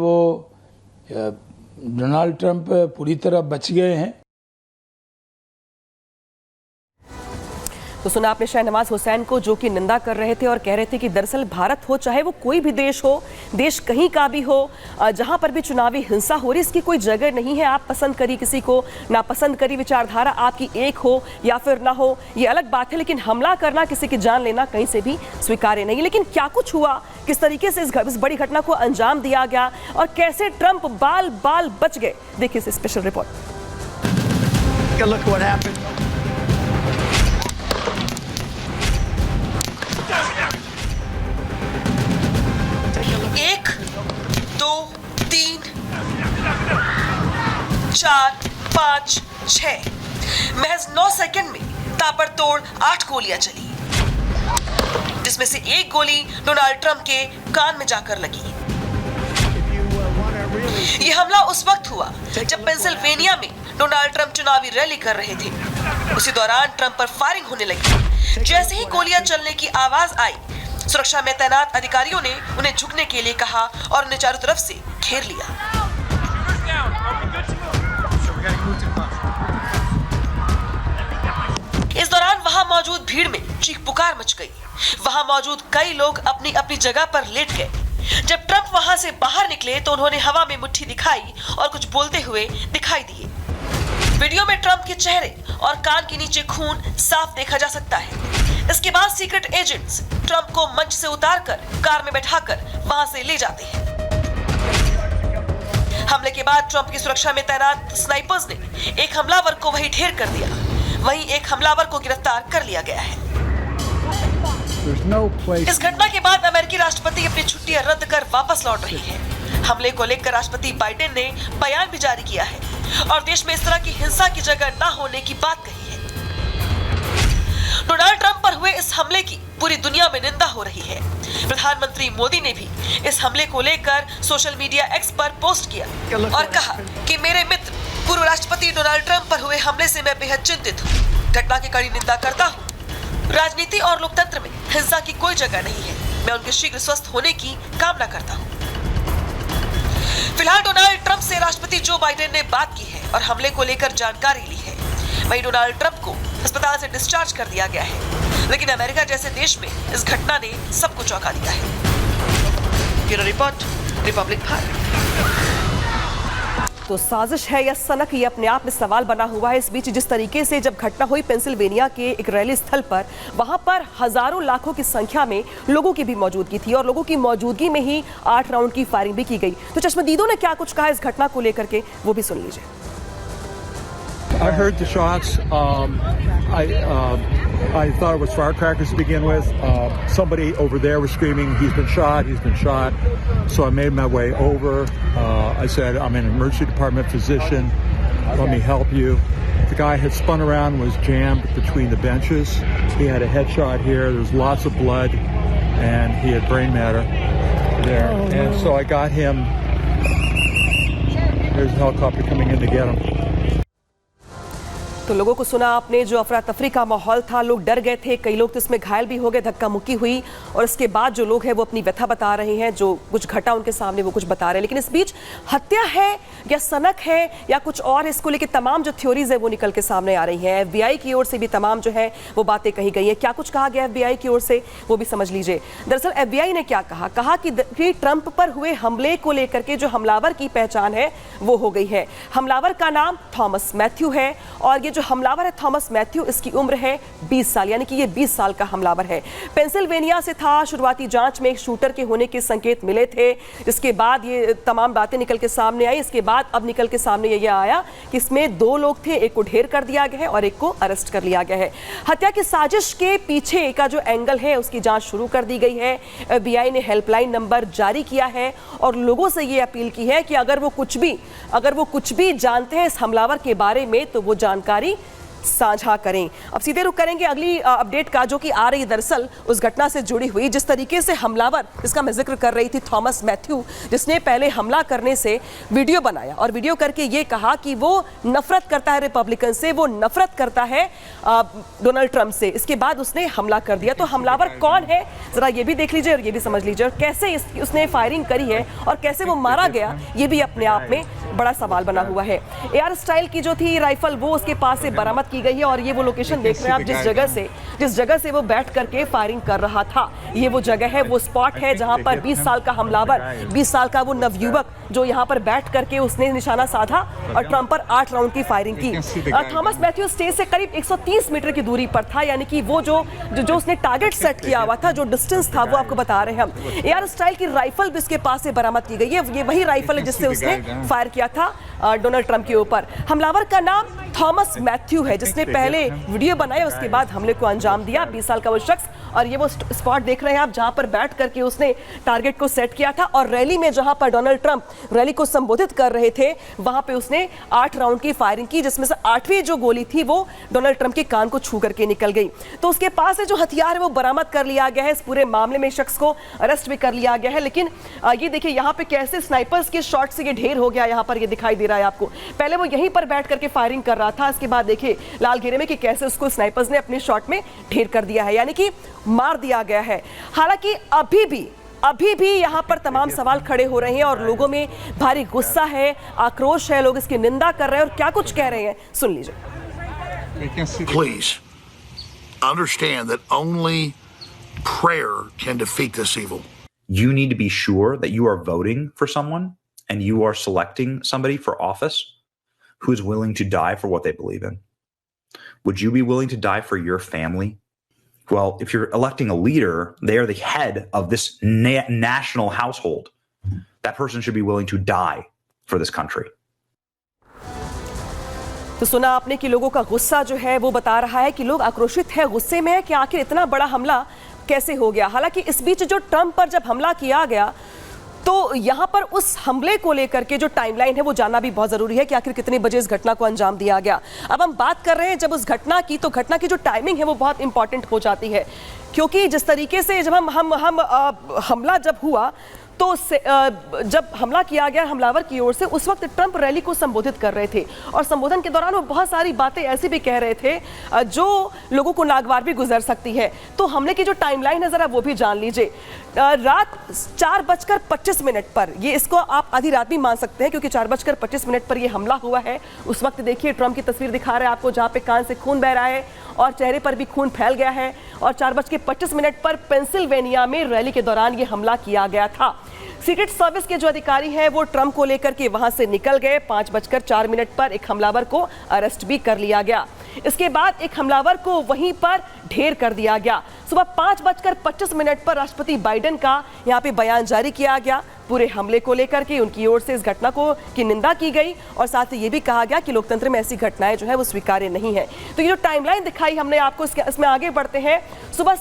वो Donald Trump पूरी तरह बच गए हैं। तो सुना आपने शाहनवाज हुसैन को, जो कि निंदा कर रहे थे और कह रहे थे कि दरअसल भारत हो, चाहे वो कोई भी देश हो, देश कहीं का भी हो, जहां पर भी चुनावी हिंसा हो रही, इसकी कोई जगह नहीं है। आप पसंद करी किसी को, ना पसंद करी विचारधारा आपकी एक हो या फिर ना हो, ये अलग बात है, लेकिन हमला करना, किसी की जान लेना कहीं से भी स्वीकार्य नहीं। लेकिन क्या कुछ हुआ, किस तरीके से इस बड़ी घटना को अंजाम दिया गया और कैसे ट्रंप बाल बाल बच गए, देखिए इस स्पेशल रिपोर्ट। एक, दो, तीन, 4, 5, 6, महज 9 सेकंड में ताबड़तोड़ 8 गोलियां चली, जिसमें से एक गोली डोनाल्ड ट्रंप के कान में जाकर लगी। यह हमला उस वक्त हुआ जब पेंसिल्वेनिया में डोनाल्ड ट्रंप चुनावी रैली कर रहे थे। उसी दौरान ट्रंप पर फायरिंग होने लगी। जैसे ही गोलियां चलने की आवाज आई, सुरक्षा में तैनात अधिकारियों ने उन्हें झुकने के लिए कहा और उन्हें चारों तरफ से घेर लिया। इस दौरान वहां मौजूद भीड़ में चीख पुकार मच गई। वहां मौजूद कई लोग अपनी अपनी जगह पर लेट गए। जब ट्रंप वहां से बाहर निकले तो उन्होंने हवा में मुट्ठी दिखाई और कुछ बोलते हुए दिखाई दिए। वीडियो में ट्रंप के चेहरे और कान के नीचे खून साफ देखा जा सकता है। इसके बाद सीक्रेट एजेंट्स ट्रंप को मंच से उतारकर कार में बैठाकर वहां से ले जाते हैं। हमले के बाद ट्रंप की सुरक्षा में तैनात स्नाइपर्स ने एक हमलावर को वहीं ढेर कर दिया। वहीं एक हमलावर को गिरफ्तार कर लिया गया है। इस घटना के बाद अमेरिकी राष्ट्रपति अपनी छुट्टियां रद्द कर वापस लौट रही हैं। हमले को लेकर राष्ट्रपति बाइडेन ने बयान भी जारी किया है और देश में इस तरह की हिंसा की जगह न होने की बात कही है। डोनाल्ड ट्रंप पर हुए इस हमले की पूरी दुनिया में निंदा हो रही है। प्रधानमंत्री मोदी ने भी इस हमले को लेकर सोशल मीडिया एक्स पर पोस्ट किया और कहा कि मेरे मित्र पूर्व राष्ट्रपति डोनाल्ड ट्रंप पर हुए हमले से मैं बेहद चिंतित हूँ। घटना की कड़ी निंदा करता हूँ। राजनीति और लोकतंत्र में हिंसा की कोई जगह नहीं है। मैं उनके शीघ्र स्वस्थ होने की कामना करता हूँ। फिलहाल डोनाल्ड ट्रंप से राष्ट्रपति जो बाइडेन ने बात की है और हमले को लेकर जानकारी ली है। वहीं डोनाल्ड ट्रंप को अस्पताल से डिस्चार्ज कर दिया गया है, लेकिन अमेरिका जैसे देश में इस घटना ने सबको चौंका दिया है। Bureau report, Republic Bharat. तो साजिश है या सनक, ये अपने आप में सवाल बना हुआ है। इस बीच जिस तरीके से जब घटना हुई पेंसिल्वेनिया के एक रैली स्थल पर, वहां पर हजारों लाखों की संख्या में लोगों की भी मौजूदगी थी और लोगों की मौजूदगी में ही 8 राउंड की फायरिंग भी की गई। तो चश्मदीदों ने क्या कुछ कहा इस घटना को लेकर के, वो भी सुन लीजिए। I heard the shots. I thought it was firecrackers to begin with. Somebody over there was screaming, "He's been shot! He's been shot!" So I made my way over. I said, "I'm an emergency department physician. Let me help you." The guy had spun around, was jammed between the benches. He had a headshot here. There was lots of blood, and he had brain matter there. And so I got him. There's a helicopter coming in to get him. तो लोगों को सुना आपने, जो अफरा तफरी का माहौल था, लोग डर गए थे, कई लोग तो इसमें घायल भी हो गए, धक्का मुक्की हुई और इसके बाद जो लोग हैं वो अपनी व्यथा बता रहे हैं, जो कुछ घटा उनके सामने वो कुछ बता रहे हैं। लेकिन इस बीच हत्या है या सनक है या कुछ और, इसको लेकर तमाम जो थ्योरीज है वो निकल के सामने आ रही हैं। FBI की ओर से भी तमाम जो है वो बातें कही गई हैं। क्या कुछ कहा गया FBI की ओर से, वो भी समझ लीजिए। दरअसल FBI ने क्या कहा कि ट्रंप पर हुए हमले को लेकर के जो हमलावर की पहचान है वो हो गई है। हमलावर का नाम थॉमस मैथ्यू है और ये जो हमलावर है थॉमस मैथ्यू, इसकी उम्र है 20 साल, यानी कि ये 20 साल का हमलावर है। पेंसिल्वेनिया से था। शुरुआती जांच में एक शूटर के होने के संकेत मिले थे, जिसके बाद ये तमाम बातें निकल के सामने आई। इसके बाद अब निकल के सामने ये आया कि इसमें 2 लोग थे, एक को ढेर कर दिया गया है और एक को अरेस्ट कर लिया गया है। हत्या की साजिश के पीछे का जो एंगल है उसकी जांच शुरू कर दी गई है। FBI ने हेल्पलाइन नंबर जारी किया है और लोगों से ये अपील की है कि अगर वो कुछ भी जानते हैं इस हमलावर के बारे में तो वो जानकारी साझा करें। अब सीधे रुख करेंगे अगली अपडेट का, जो कि आ रही दरअसल उस घटना से जुड़ी हुई, जिस तरीके से हमलावर, जिसका मैं जिक्र कर रही थी, थॉमस मैथ्यू, जिसने पहले हमला करने से वीडियो बनाया और वीडियो करके ये कहा कि वो नफरत करता है रिपब्लिकन से, वो नफरत करता है डोनाल्ड ट्रंप से। इसके बाद उसने हमला कर दिया। तो हमलावर कौन है, जरा ये भी देख लीजिए और ये भी समझ लीजिए, और कैसे उसने फायरिंग करी है और कैसे वो मारा गया, ये भी अपने आप में बड़ा सवाल बना हुआ है। एआर स्टाइल की जो थी राइफल, वो उसके पास से बरामद की गई है और ये वो लोकेशन देख रहे हैं आप, जिस जगह से वो बैठ करके फायरिंग कर रहा था, ये वो जगह है, वो स्पॉट है जहां पर 20 साल का हमलावर, 20 साल का वो नवयुवक जो यहां पर बैठ करके उसने निशाना साधा और ट्रंप पर 8 राउंड की फायरिंग की। थॉमस मैथ्यू स्टेज से करीब 130 मीटर की दूरी पर था, यानी कि वो जो उसने टारगेट सेट किया हुआ था, जो डिस्टेंस था, वो आपको बता रहे हैं हम। एआर स्टाइल की राइफल भी इसके पास से बरामद की गई है। ये वही राइफल है जिससे उसने फायर किया था डोनाल्ड ट्रंप के ऊपर। हमलावर का नाम थॉमस मैथ्यू है, जिसने पहले वीडियो बनाया, उसके बाद हमले को अंजाम दिया। 20 साल का वो शख्स, और ये वो स्पॉट देख रहे हैं आप जहां पर बैठ करके उसने टारगेट को सेट किया था और रैली में जहां पर डोनाल्ड ट्रंप रैली को संबोधित कर रहे थे, वहां पे उसने 8 राउंड की फायरिंग की, जिसमें से 8वीं जो गोली थी वो डोनाल्ड ट्रंप के कान को छू करके निकल गई। तो उसके पास से जो हथियार है वो बरामद कर लिया गया है। इस पूरे मामले में शख्स को अरेस्ट भी कर लिया गया है। लेकिन ये देखिए यहाँ पे कैसे स्नाइपर्स के शॉट से ये ढेर हो गया, यहाँ पर ये दिखाई दे रहा है आपको। पहले वो यहीं पर बैठ करके फायरिंग कर रहा था, इसके बाद देखिए लाल घेरे में कि कैसे उसको स्नाइपर्स ने अपने शॉट में ढेर कर दिया है, यानी कि मार दिया गया है। हालांकि अभी भी यहाँ पर तमाम सवाल खड़े हो रहे हैं और लोगों में भारी गुस्सा है, आक्रोश है, लोग इसकी निंदा कर रहे हैं और क्या कुछ कह रहे हैं, सुन लीजिए। Please understand that only prayer can defeat this evil. You need to be sure that you are voting for someone and you are selecting somebody for office who is willing to die for what they believe in. Would you be willing to die for your family? Well, if you're electing a leader, they are the head of this national household. That person should be willing to die for this country. तो सुना आपने कि लोगों का गुस्सा जो है वो बता रहा है कि लोग आक्रोशित है, गुस्से में है कि आखिर इतना बड़ा हमला कैसे हो गया। हालांकि इस बीच जो ट्रंप पर जब हमला किया गया, तो यहां पर उस हमले को लेकर के जो टाइमलाइन है वो जानना भी बहुत जरूरी है कि आखिर कितने बजे इस घटना को अंजाम दिया गया। अब हम बात कर रहे हैं जब उस घटना की, तो घटना की जो टाइमिंग है वो बहुत इंपॉर्टेंट हो जाती है, क्योंकि जिस तरीके से जब हमला जब हुआ, तो जब हमला किया गया हमलावर की ओर से, उस वक्त ट्रंप रैली को संबोधित कर रहे थे और संबोधन के दौरान वो बहुत सारी बातें ऐसी भी कह रहे थे जो लोगों को नागवार भी गुजर सकती है। तो हमले की जो टाइमलाइन है जरा वो भी जान लीजिए। रात 4:25 पर, ये इसको आप आधी रात भी मान सकते हैं क्योंकि 4:25 पर ये हमला हुआ है। उस वक्त देखिए ट्रंप की तस्वीर दिखा रहे हैं आपको, जहाँ पे कान से खून बह रहा है और चेहरे पर भी खून फैल गया है। और 4:25 पर पेंसिल्वेनिया में रैली के दौरान ये हमला किया गया था। सीक्रेट सर्विस के जो अधिकारी हैं वो ट्रंप को लेकर के वहां से निकल गए। 5:04 पर एक हमलावर को अरेस्ट भी कर लिया गया। इसके बाद एक हमलावर को वहीं पर ढेर कर दिया गया। सुबह 5:25 पर राष्ट्रपति बाइडेन का यहाँ पे बयान जारी किया गया पूरे हमले को लेकर के। उनकी ओर से इस घटना की निंदा की गई और साथ ही ये भी कहा गया कि लोकतंत्र में ऐसी घटनाएं जो है वो स्वीकार्य नहीं है। तो ये जो टाइमलाइन दिखाई हमने आपको, इसमें आगे बढ़ते हैं। सुबह